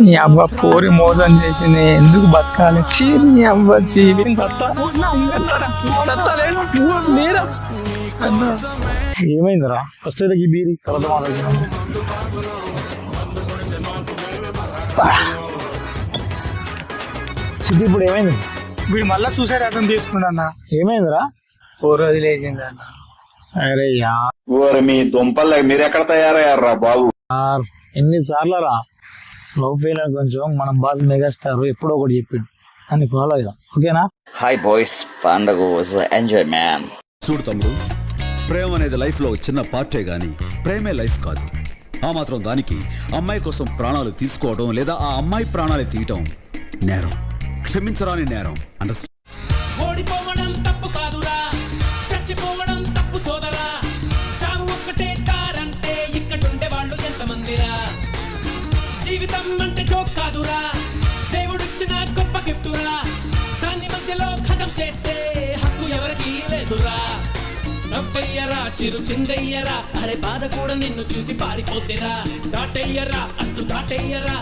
నీ అవ్వ పోరి మోసం చేసింది, ఎందుకు బతకాలి? చీ నీ అవ్వ చీవి ఏమైందిరా? ఫస్ట్ అయితే ఈ బీరి తర్వాత మాట్లాడుతున్నాం. సిద్ధి ఇప్పుడు ఏమైంది? వీడు మళ్ళా సూసైడ్ అటెంప్ట్ చేసుకున్నా. ఏమైందిరా? ఫోర్ వదిలేసింది అన్న. అరే మీ దుంపల్ మీరు ఎక్కడ తయారయ్యారా బాబు? ఎన్నిసార్లు రా లవ్ ఫెయిల్ అని కొంచెం మన బాస్ మెగాస్టార్ ఎప్పుడో ఒకటి చెప్పిండు అని ఫాలో అయ్యాం. ఓకేనా? హాయ్ బాయ్స్, పండగ ఎంజాయ్ మ్యాన్. చూడు తమ్ముడు, ప్రేమ అనేది లైఫ్ లో చిన్న పార్టే గాని ప్రేమే లైఫ్ కాదు. ఆ మాత్రం దానికి అమ్మాయి కోసం ప్రాణాలు తీసుకోవడం లేదా ఆ అమ్మాయి ప్రాణాలు తీయటం నేరం, క్షమించరాని నేరం. అండర్స్టాండ్? ఓడిపోవడం తప్పు కాదురా, చచ్చిపోవడం తప్పు సోదరా. చావు ఒక్కటే దారంటే ఇక్కడుండే వాళ్ళు ఎంతమందిరా? జీవితం అంటే జోక్ కాదురా, దేవుడిచ్చిన గొప్ప గిఫ్టురా. దాన్ని మధ్యలో ఖతం చేసే హక్కు ఎవరికి లేదురా. నవ్వయ్యరా, చిరు చిందయ్యరా, అరే బాధ కూడా నిన్ను చూసి పారిపోతేరా. దాటయ్యరా, అట్టు దాటయ్యరా.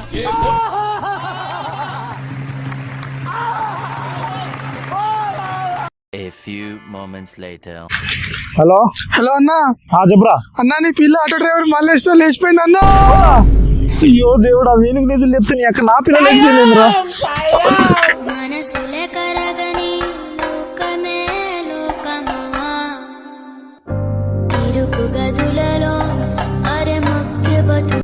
A few moments later. Hello hello అన్న. చెప్పరా అన్నా నీ పిల్ల ఆటో డ్రైవర్ మళ్ళీ లేచిపోయింది అన్న. అయ్యో దేవుడా, వేణుకు నిధులు చెప్తే నీ అక్క నా పిల్లలు లేచిపోయిందిరా. మనసులే కరగని లోకమే లోకమా, ఇరుకు గదులలో అరే మధ్య బతు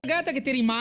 గాతకి తెరిమా